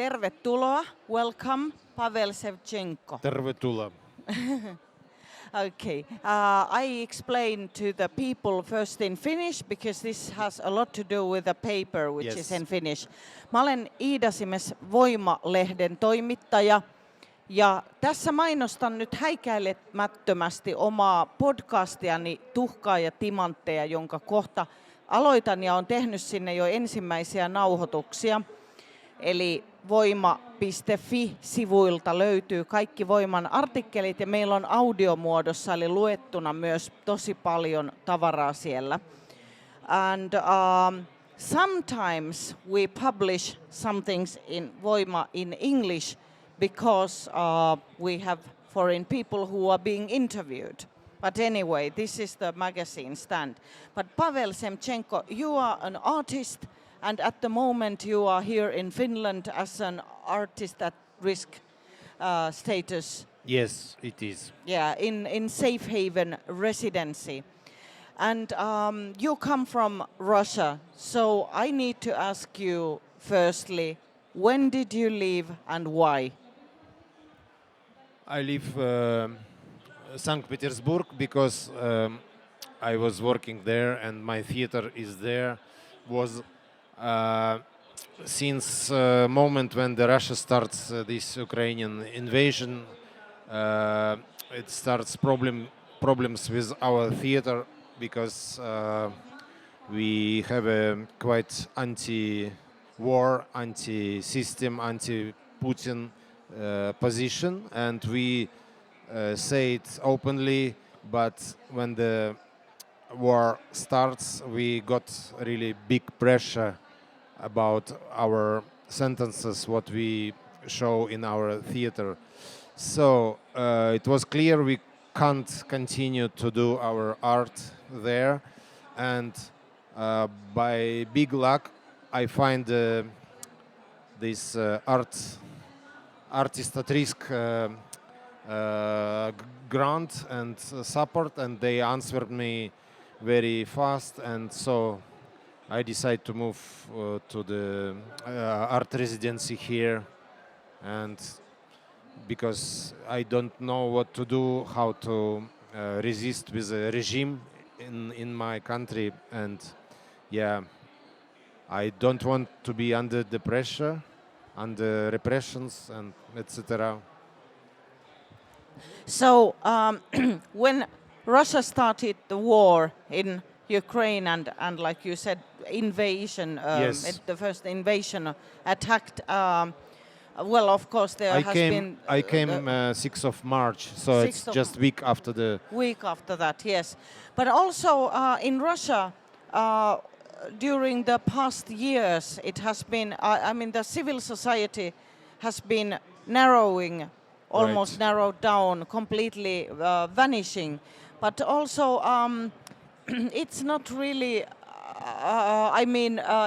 Tervetuloa. Welcome, Pavel Semchenko. Tervetuloa. Okay. I explain to the people first in Finnish because this has a lot to do with the paper which is in Finnish. Mä olen Iida Simes Voima-lehden toimittaja ja tässä mainostan nyt häikäilemättömästi omaa podcastiani Tuhkaa ja timantteja, jonka kohta aloitan ja on tehnyt sinne jo ensimmäisiä nauhoituksia. Eli voima.fi-sivuilta löytyy kaikki Voiman artikkelit ja meillä on audiomuodossa eli luettuna myös tosi paljon tavaraa siellä. And sometimes we publish some things in Voima in English because we have foreign people who are being interviewed. But anyway, this is the magazine stand. But Pavel Semchenko, you are an artist. And at the moment you are here in Finland as an artist at risk status. Yes, it is. Yeah, in safe haven residency. And you come from Russia, so I need to ask you firstly, when did you leave and why? I leave St. Petersburg because I was working there and my theater is there. Was since moment when the Russia starts this Ukrainian invasion, it starts problems with our theater because we have a quite anti-war, anti-system, anti-Putin position, and we say it openly. But when the war starts, we got really big pressure about our sentences, what we show in our theater. So it was clear we can't continue to do our art there. And by big luck, I find this artist at risk grant and support, and they answered me very fast, and so I decided to move to the art residency here, and because I don't know what to do, how to resist with the regime in my country, and yeah, I don't want to be under the pressure, under repressions, and etc. So when Russia started the war in Ukraine and like you said, invasion, Yes. the first invasion attacked, well, of course, there has been... I came 6th of March, so it's just week after the... Week after that, yes. But also in Russia, during the past years, it has been, I mean, the civil society has been narrowing, almost narrowed down, completely vanishing. But also, it's not really,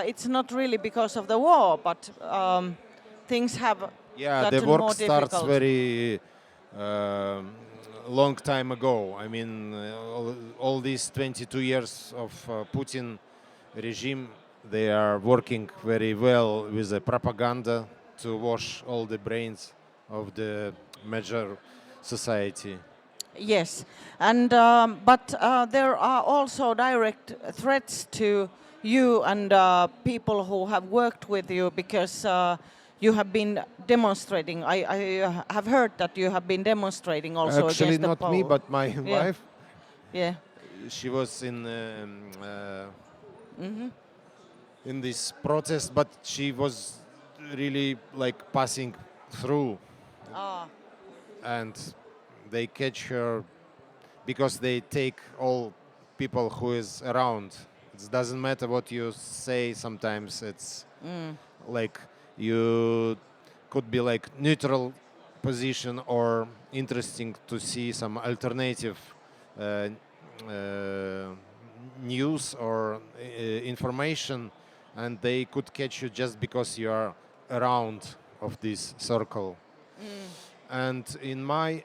it's not really because of the war, but things have gotten the work more starts difficult. very long time ago. I mean, all these 22 years of Putin regime, they are working very well with the propaganda to wash all the brains of the major society. Yes, and but there are also direct threats to you and people who have worked with you because you have been demonstrating. I have heard that you have been demonstrating also Actually, against the not me, but my wife. Yeah. She was in this protest, but she was really like passing through, and they catch her because they take all people who is around. It doesn't matter what you say. Sometimes it's like you could be like neutral position or interesting to see some alternative news or information, and they could catch you just because you are around of this circle. And in my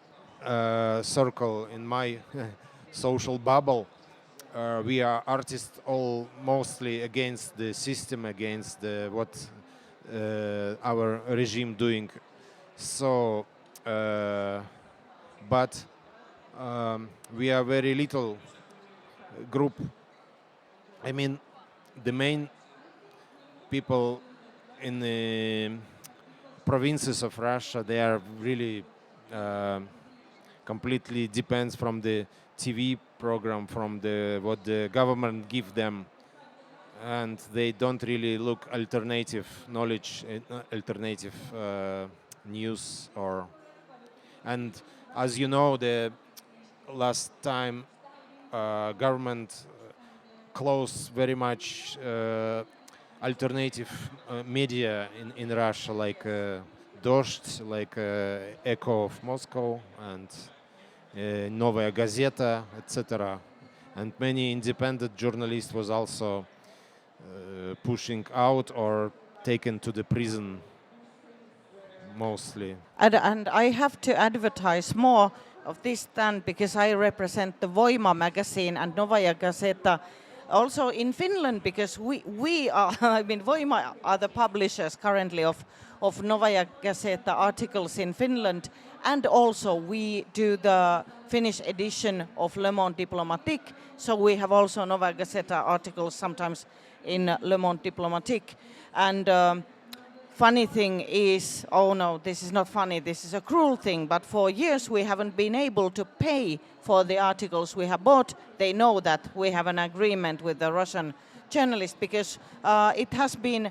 circle, in my social bubble, we are artists all mostly against the system, against the what our regime doing. So, but we are very little group. I mean, the main people in the provinces of Russia, they are really completely depends from the TV program, from the what the government give them, and they don't really look alternative knowledge, alternative news or. And as you know, the last time government closed very much alternative media in Russia, like Дождь, like Echo of Moscow, and Novaya Gazeta, etc. And many independent journalists was also pushing out or taken to the prison mostly. And I have to advertise more of this stand because I represent the Voima magazine and Novaya Gazeta also in Finland, because we are, I mean, Voima are the publishers currently of Novaya Gazeta articles in Finland, and also we do the Finnish edition of Le Monde Diplomatique, so we have also Novaya Gazeta articles sometimes in Le Monde Diplomatique. And funny thing is, oh no, this is not funny, this is a cruel thing, but for years we haven't been able to pay for the articles we have bought. They know that we have an agreement with the Russian journalists, because it has been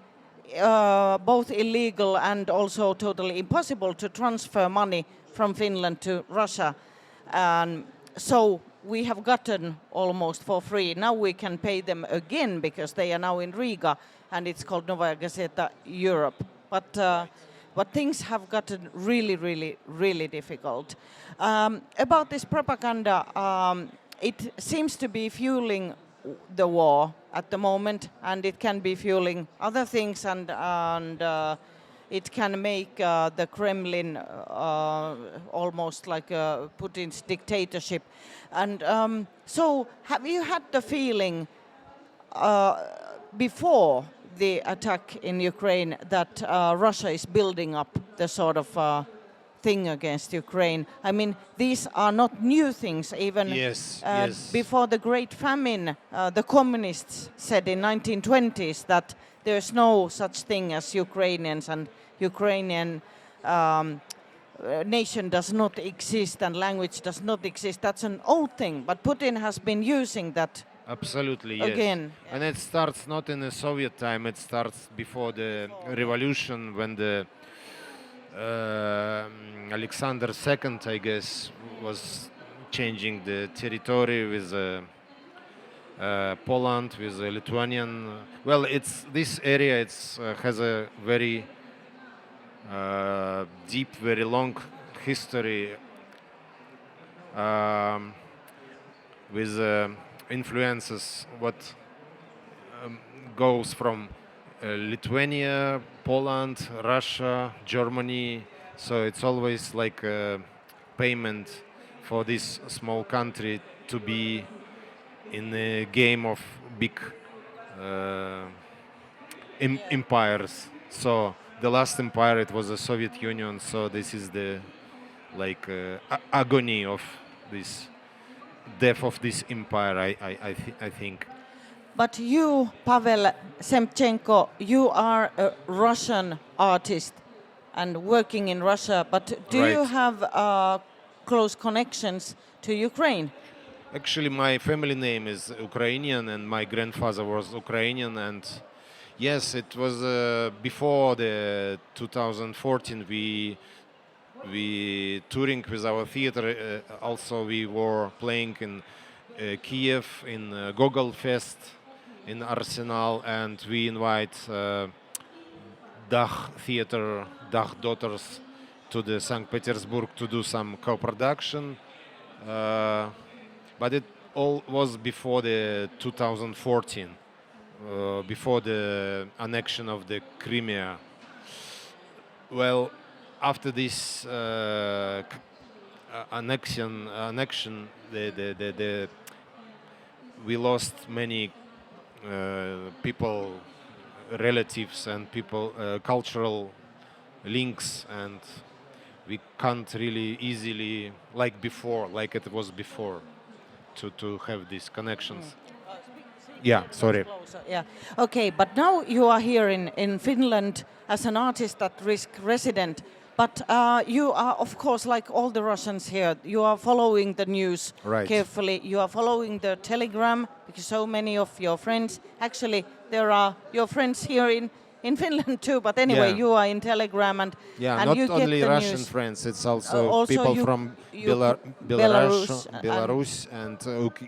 both illegal and also totally impossible to transfer money from Finland to Russia. So we have gotten almost for free. Now we can pay them again because they are now in Riga, and it's called Novaya Gazeta Europe. But things have gotten really, really, really difficult. About this propaganda, it seems to be fueling the war at the moment, and it can be fueling other things, and it can make the Kremlin almost like Putin's dictatorship. And so have you had the feeling before the attack in Ukraine that Russia is building up the sort of thing against Ukraine? I mean, these are not new things. Even Yes. before the Great Famine, the communists said in 1920s that there's no such thing as Ukrainians, and Ukrainian nation does not exist and language does not exist. That's an old thing, but Putin has been using that. Absolutely, yes. Again. And it starts not in the Soviet time, it starts before the revolution, when the Alexander II, I guess, was changing the territory with Poland, with Lithuanian. Well, it's this area. Has a very deep, very long history with influences what goes from Lithuania, Poland, Russia, Germany. So it's always like a payment for this small country to be in a game of big empires. So the last empire, it was the Soviet Union. So this is the like agony of this death of this empire. I think. But you, Pavel Semchenko, you are a Russian artist and working in Russia, but do you Right. have close connections to Ukraine? Actually, my family name is Ukrainian, and my grandfather was Ukrainian. And yes, it was before the 2014. We touring with our theater. Also, we were playing in Kiev in Gogol Fest in Arsenal, and we invite Dach Theater, Dach Daughters to the St. Petersburg to do some co-production. But it all was before the 2014, before the annexion of the Crimea. Well, after this annexion, we lost many people relatives and people, cultural links, and we can't really easily, like before, like it was before, to have these connections. Yeah, sorry. Yeah. Okay, but now you are here in Finland as an artist at risk resident. But you are, of course, like all the Russians here, you are following the news Right. carefully. You are following the telegram because so many of your friends, actually, there are your friends here in Finland too. But anyway, Yeah. you are in telegram Yeah, and not you get only the Russian news. friends, it's also Also, people from Belarus Belarus and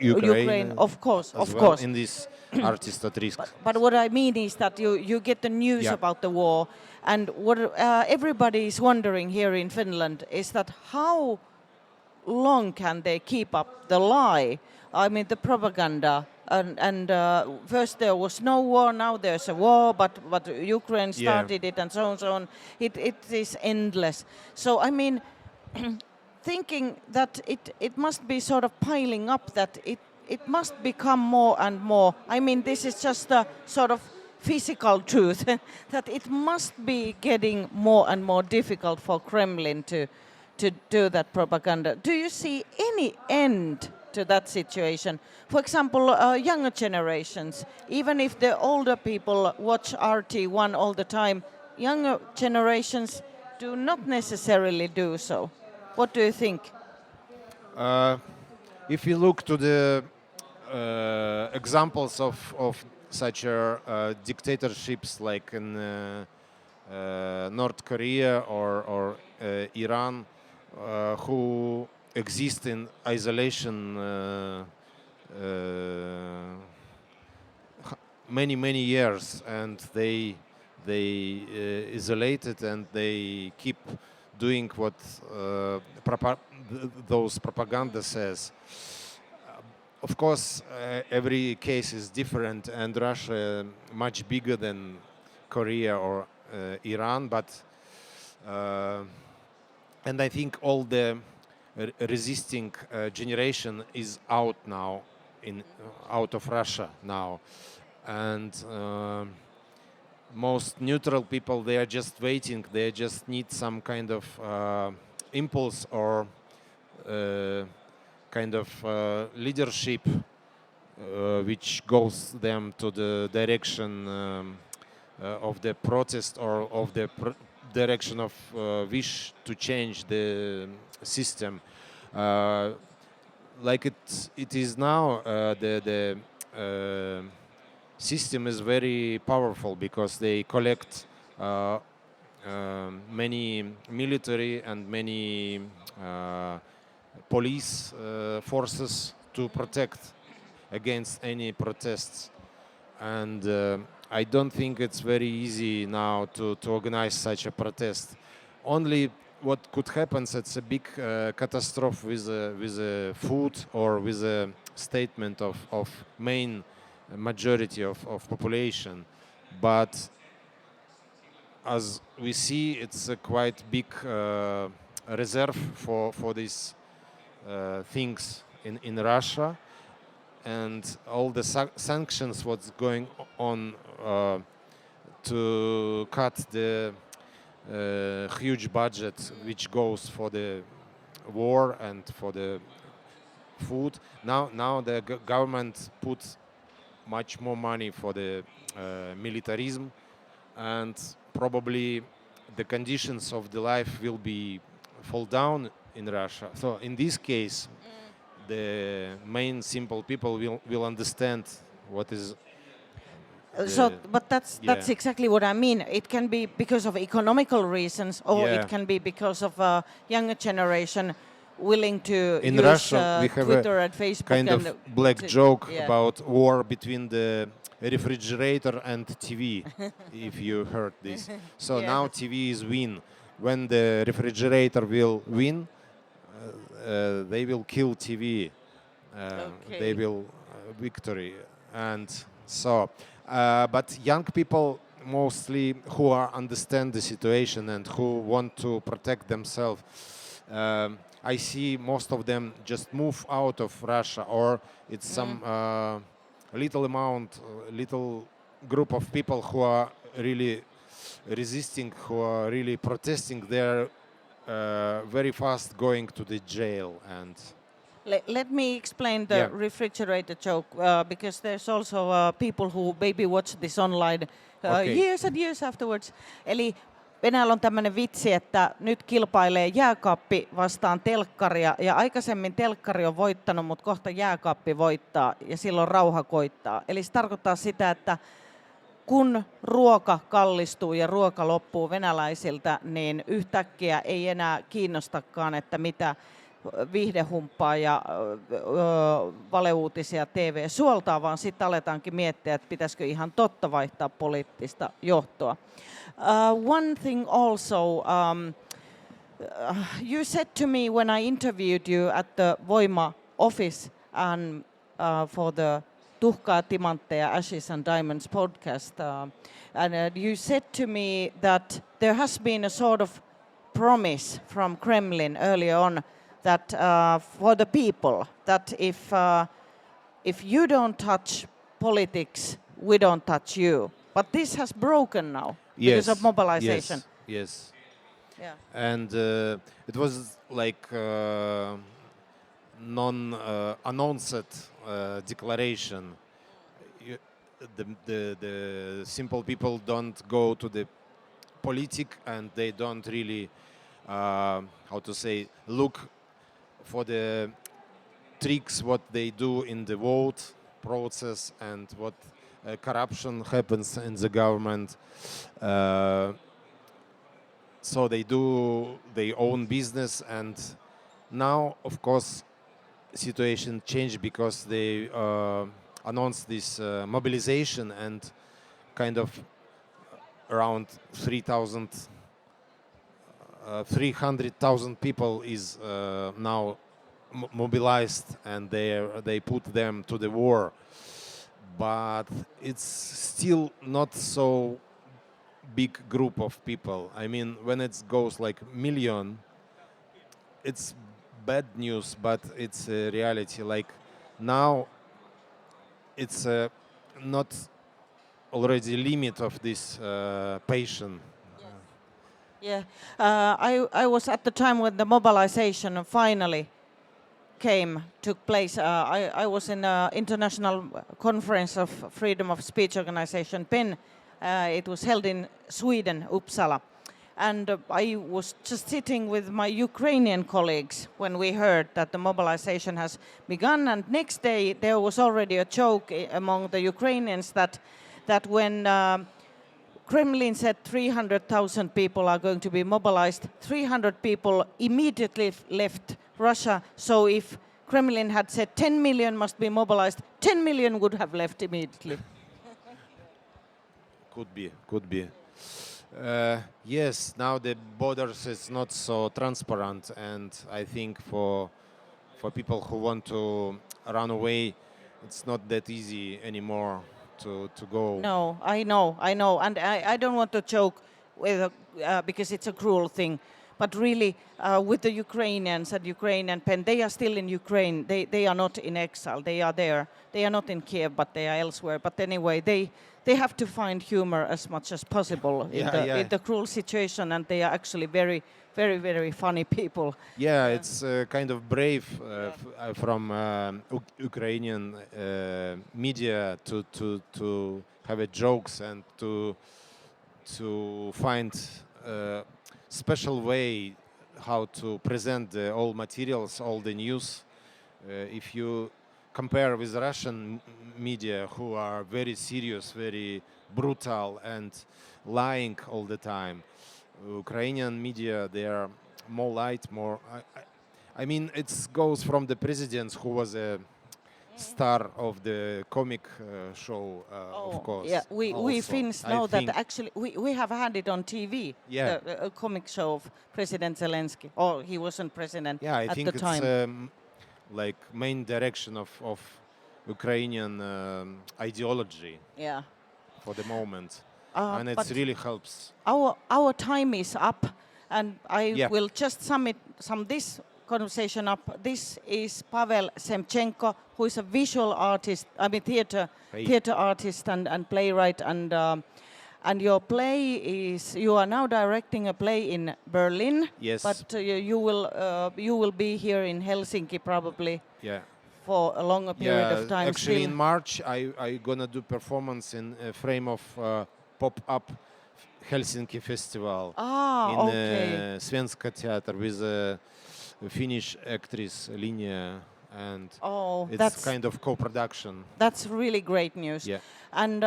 Ukraine, Ukraine of course, as of well course. in this artist at risk. But what I mean is that you get the news Yeah. about the war, and what everybody is wondering here in Finland is that how long can they keep up the lie? I mean, the propaganda. And first there was no war, now there's a war, but Ukraine started it, and so on, so on. It is endless. So I mean, thinking that it must be sort of piling up, that it must become more and more. I mean, this is just a sort of physical truth that it must be getting more and more difficult for Kremlin to do that propaganda. Do you see any end to that situation? For example, younger generations, even if the older people watch RT1 all the time, younger generations do not necessarily do so. What do you think? If you look to the examples of such dictatorships like in North Korea or Iran, who exist in isolation many years, and they isolated, and they keep doing what those propaganda says. Of course, every case is different, and Russia much bigger than Korea or Iran, but and I think all the resisting generation is out now, out of Russia now, and most neutral people, they are just waiting. They just need some kind of impulse or kind of leadership which goes them to the direction of the protest or of the direction of wish to change the system. Like it is now, the system is very powerful because they collect many military and many police forces to protect against any protests. And I don't think it's very easy now to organize such a protest. Only what could happen, it's a big catastrophe with food or with a statement of main majority of population. But as we see, it's a quite big reserve for these things in Russia, and all the sanctions what's going on to cut the huge budget which goes for the war and for the food. Now the government puts much more money for the militarism, and probably the conditions of the life will be fall down in Russia. So in this case, the main simple people will understand what is. But that's exactly what I mean. It can be because of economical reasons, or it can be because of a younger generation willing to in use Russia, we have Twitter and Facebook. Kind of black joke about war between the refrigerator and TV, if you heard this. So now TV is win. When the refrigerator will win, they will kill TV. They will victory. And so, but young people mostly who understand the situation and who want to protect themselves, I see most of them just move out of Russia, or it's some little amount, little group of people who are really resisting, who are really protesting. They're very fast going to the jail. And let me explain the yeah, refrigerator joke because there's also people who maybe watch this online okay. years and years afterwards. Eli Venäjällä on tämmöinen vitsi, että nyt kilpailee jääkaappi vastaan telkkaria ja aikaisemmin telkkari on voittanut, mutta kohta jääkaappi voittaa ja silloin rauha koittaa. Eli se tarkoittaa sitä, että kun ruoka kallistuu ja ruoka loppuu venäläisiltä, niin yhtäkkiä ei enää kiinnostakaan, että mitä viihdehumppaa ja valeuutisia TV suoltaa, vaan sitten aletaankin miettiä, että pitäisikö ihan totta vaihtaa poliittista johtoa. One thing also, you said to me when I interviewed you at the Voima office and for the Tuhkaa, Timantteja, Ashes and Diamonds podcast, and you said to me that there has been a sort of promise from Kremlin earlier on that for the people, that if you don't touch politics, we don't touch you. But this has broken now because of mobilization. Yes. Yeah. And it was like non-announced declaration. The simple people don't go to the politic, and they don't really, look for the tricks what they do in the vote process and what corruption happens in the government. So they do their own business, and now, of course, situation changed because they announced this mobilization, and kind of around 300,000 people is now mobilized, and they put them to the war. But it's still not so big group of people. I mean, when it goes like million, it's bad news, but it's a reality. Like now, it's not already limit of this patient. Yeah, I was at the time when the mobilization finally took place. I was in an international conference of freedom of speech organization PEN. It was held in Sweden, Uppsala. And I was just sitting with my Ukrainian colleagues when we heard that the mobilization has begun. And next day there was already a joke among the Ukrainians that when Kremlin said 300,000 people are going to be mobilized, 300 people immediately left Russia. So if Kremlin had said 10 million must be mobilized, 10 million would have left immediately. Could be. Yes, now the borders is not so transparent, and I think for people who want to run away, it's not that easy anymore to go. No, I know, and I don't want to joke with because it's a cruel thing, but really with the Ukrainians and Ukrainian PEN, they are still in Ukraine. They are not in exile. They are there. They are not in Kiev, but they are elsewhere. But anyway, they have to find humor as much as possible in the cruel situation, and they are actually very, very, very funny people. Yeah, it's kind of brave from Ukrainian media to have a jokes and to find a special way how to present all materials, all the news. If you compare with Russian media, who are very serious, very brutal, and lying all the time, Ukrainian media, they are more light, more. I mean, it goes from the president, who was a star of the comic show, of course. Yeah, we Finns know that actually we have had it on TV. Yeah, a comic show of President Zelensky. Or he wasn't president I at think the time. It's like main direction of Ukrainian ideology. Yeah. For the moment, and it really helps. Our time is up, and I will just sum this conversation up. This is Pavel Semchenko, who is a visual artist, theater artist and playwright. And your play is, you are now directing a play in Berlin. Yes. But you will be here in Helsinki probably. Yeah. For a longer period of time. Actually, still. in March, I gonna do performance in a frame of pop-up Helsinki festival in Svenska Theater with a Finnish actress Linia, and it's kind of co-production. That's really great news. Yeah. And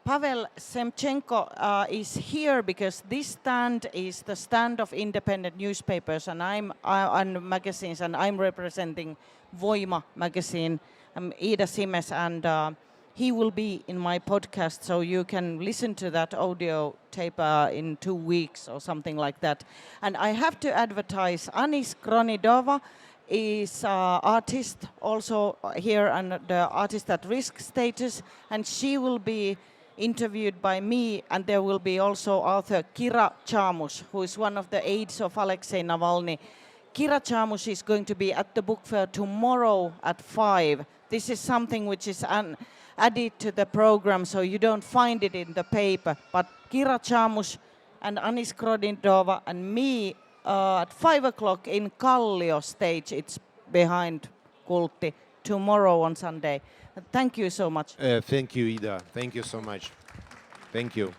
Pavel Semchenko is here because this stand is the stand of independent newspapers and magazines, and I'm representing Voima magazine. I'm Iida Simes, and he will be in my podcast, so you can listen to that audio tape in 2 weeks or something like that. And I have to advertise Anis Kronidova is artist also here, and the artist at risk status, and she will be interviewed by me, and there will be also author Kira Chamus, who is one of the aides of Alexei Navalny. Kira Chamus is going to be at the book fair tomorrow at 5. This is something which is added to the program, so you don't find it in the paper. But Kira Chamus and Anis Kronidova and me at 5 o'clock in Kallio stage. It's behind Kultti tomorrow on Sunday. Thank you so much. Thank you, Iida. Thank you so much. Thank you.